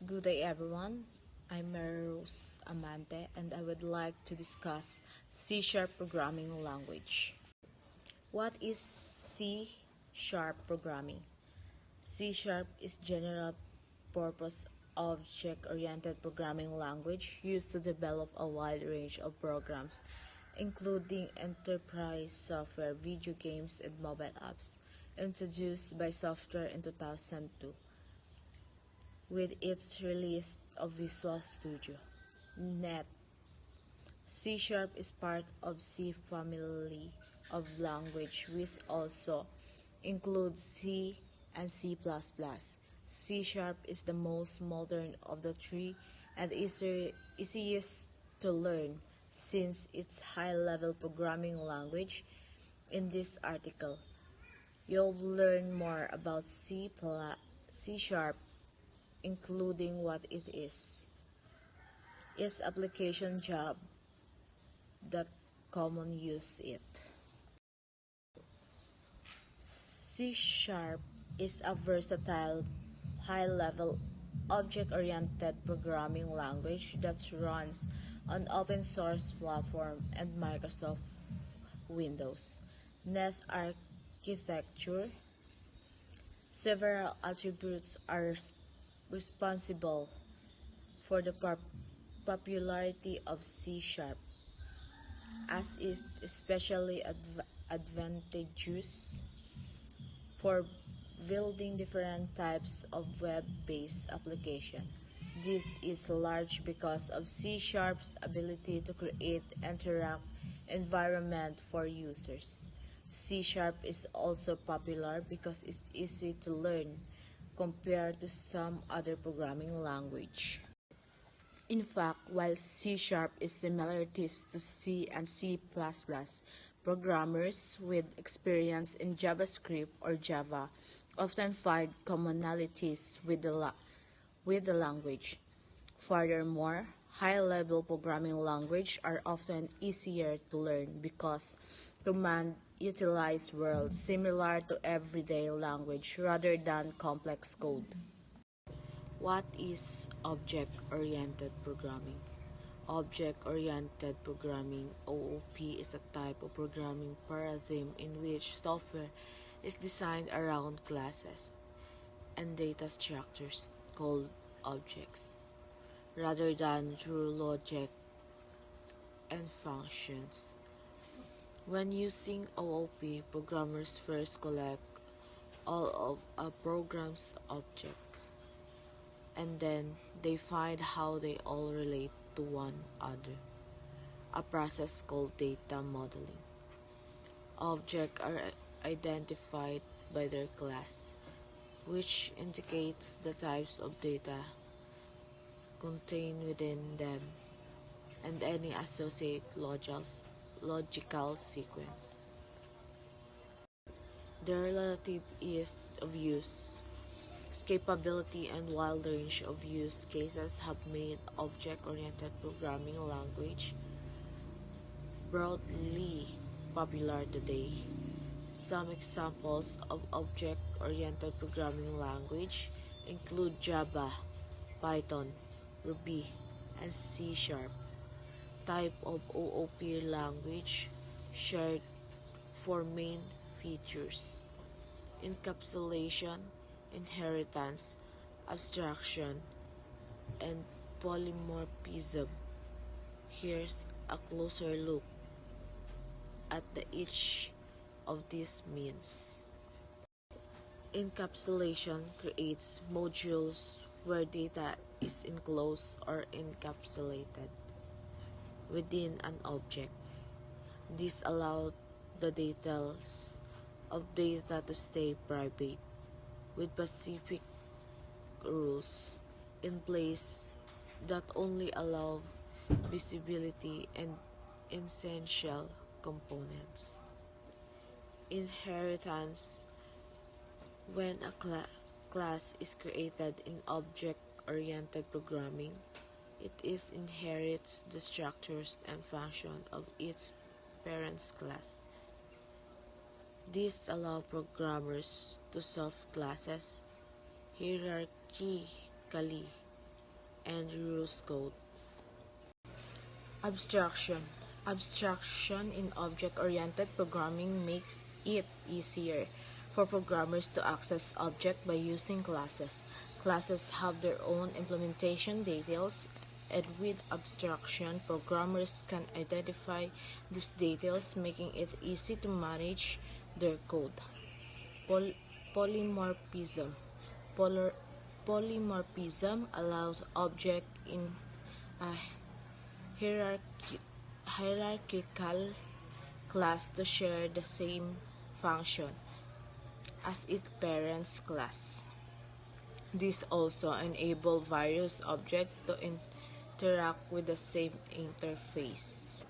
Good day, everyone. I'm Rose Amante, and I would like to discuss C# programming language. What is C# programming? C# is general purpose object-oriented programming language used to develop a wide range of programs, including enterprise software, video games, and mobile apps, introduced by software in 2002. With its release of Visual Studio. Net C# is part of C family of language which also includes C and C++. C# is the most modern of the three and easiest to learn since it's high-level programming language. In this article, you'll learn more about C#, including what it is, its application job, that common use it. C# is a versatile, high-level, object-oriented programming language that runs on open-source platform and Microsoft Windows. Net architecture. Several attributes are responsible for the popularity of C#, as is especially advantageous for building different types of web-based application. This is large because of C#'s ability to create interact environment for users. C# is also popular because it's easy to learn compared to some other programming language. In fact, while C# is similarities to C and C++, programmers with experience in JavaScript or Java often find commonalities with the language. Furthermore, high-level programming languages are often easier to learn because command utilize words similar to everyday language rather than complex code. What is object-oriented programming? Object-oriented programming (OOP) is a type of programming paradigm in which software is designed around classes and data structures called objects, rather than through logic and functions. When using OOP, programmers first collect all of a program's objects, and then they find how they all relate to one another, a process called data modeling. Objects are identified by their class, which indicates the types of data contained within them and any associated logical sequence. The relative ease of use, scalability, and wide range of use cases have made object-oriented programming language broadly popular today. Some examples of object-oriented programming language include Java, Python, Ruby, and C#. Type of OOP language shared four main features: encapsulation, inheritance, abstraction, and polymorphism. Here's a closer look at each of these means. Encapsulation creates modules where data is enclosed or encapsulated within an object. This allows the details of data to stay private, with specific rules in place that only allow visibility and essential components. Inheritance. When a class is created in object-oriented programming, it inherits the structures and functions of its parent's class. This allows programmers to solve classes hierarchically and reuse code. Abstraction. Abstraction in object-oriented programming makes it easier for programmers to access objects by using classes. Classes have their own implementation details, and with abstraction, programmers can identify these details, making it easy to manage their code. Polymorphism. Polar- Polymorphism allows objects in a hierarchical class to share the same function as its parent class. This also enables various objects to interact with the same interface.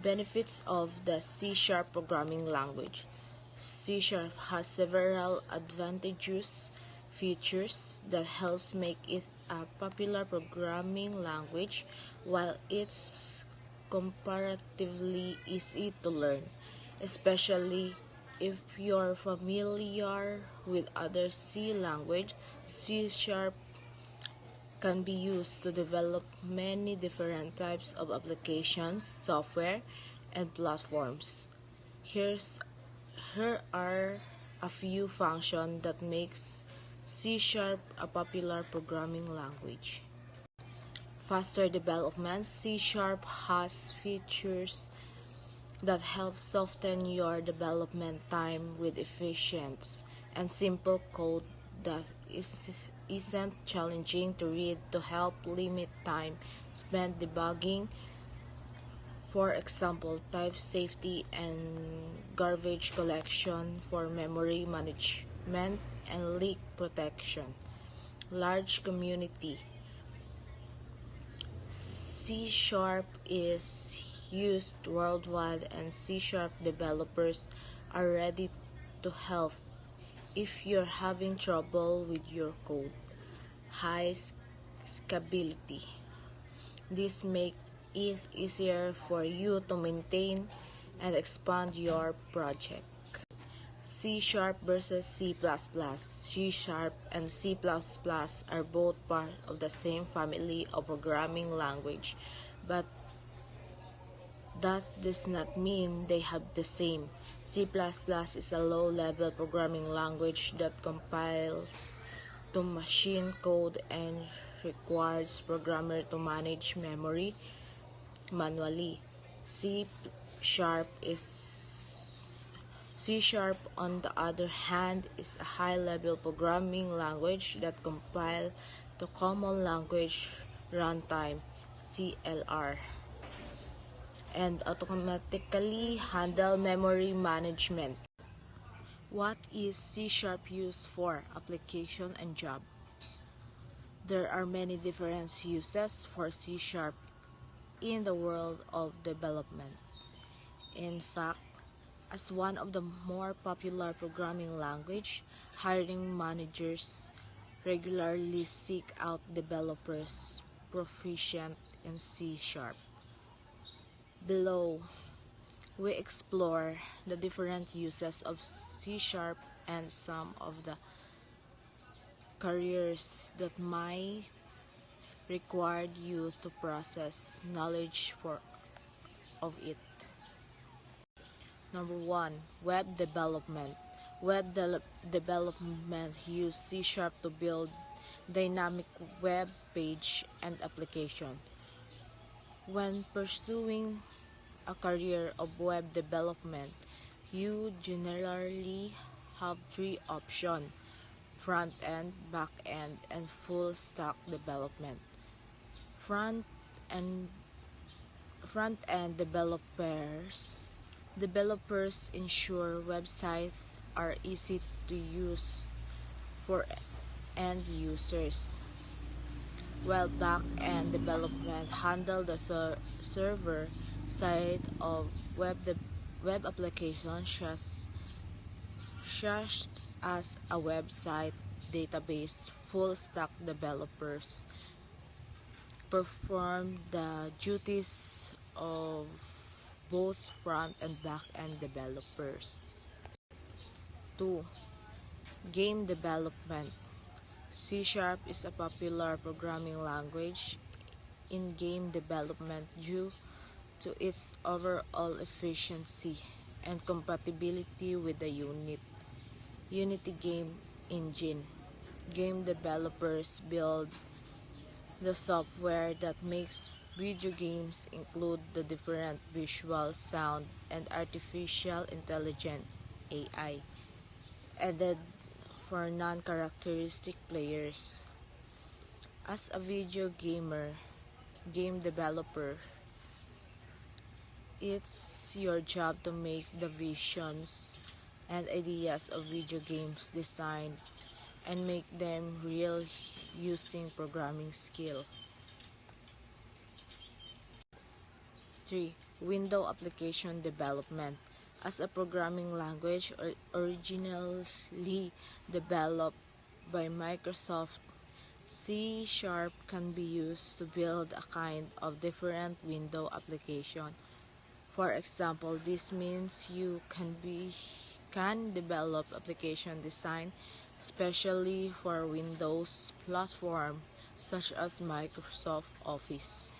Benefits of the C# programming language. C# has several advantageous features that helps make it a popular programming language, while it's comparatively easy to learn, especially if you're familiar with other C language. C# can be used to develop many different types of applications, software, and platforms. Here are a few functions that makes C# a popular programming language. Faster development. C# has features that help soften your development time with efficient and simple code that isn't challenging to read to help limit time spent debugging. For example, type safety and garbage collection for memory management and leak protection. Large community. C# is used worldwide, and C# developers are ready to help if you're having trouble with your code. High scalability. This makes it easier for you to maintain and expand your project. C# versus C++. C# and C++ are both part of the same family of programming language, but that does not mean they have the same. C++ is a low-level programming language that compiles to machine code and requires programmers to manage memory manually. C# on the other hand, is a high-level programming language that compiles to Common Language Runtime (CLR) and automatically handle memory management. What is C# used for? Application and jobs. There are many different uses for C# in the world of development. In fact, as one of the more popular programming language, hiring managers regularly seek out developers proficient in C#. Below, we explore the different uses of C# and some of the careers that might require you to process knowledge of it. Number 1. Web development. Development use C# to build dynamic web page and application. When pursuing a career of web development, you generally have three options: front-end, back-end, and full-stack development. Front-end developers ensure websites are easy to use for end users, while back-end development handle the server side of web applications such as a website database. Full-stack developers perform the duties of both front and back-end developers. 2. Game development. C# is a popular programming language in game development due to its overall efficiency and compatibility with the Unity game engine. Game developers build the software that makes video games, include the different visual, sound, and artificial intelligence (AI) added for non-characteristic players. As a game developer, it's your job to make the visions and ideas of video games design and make them real using programming skill. 3. Window application development. As a programming language originally developed by Microsoft, C# can be used to build a kind of different window application. For example, this means you can develop application design especially for Windows platform such as Microsoft Office.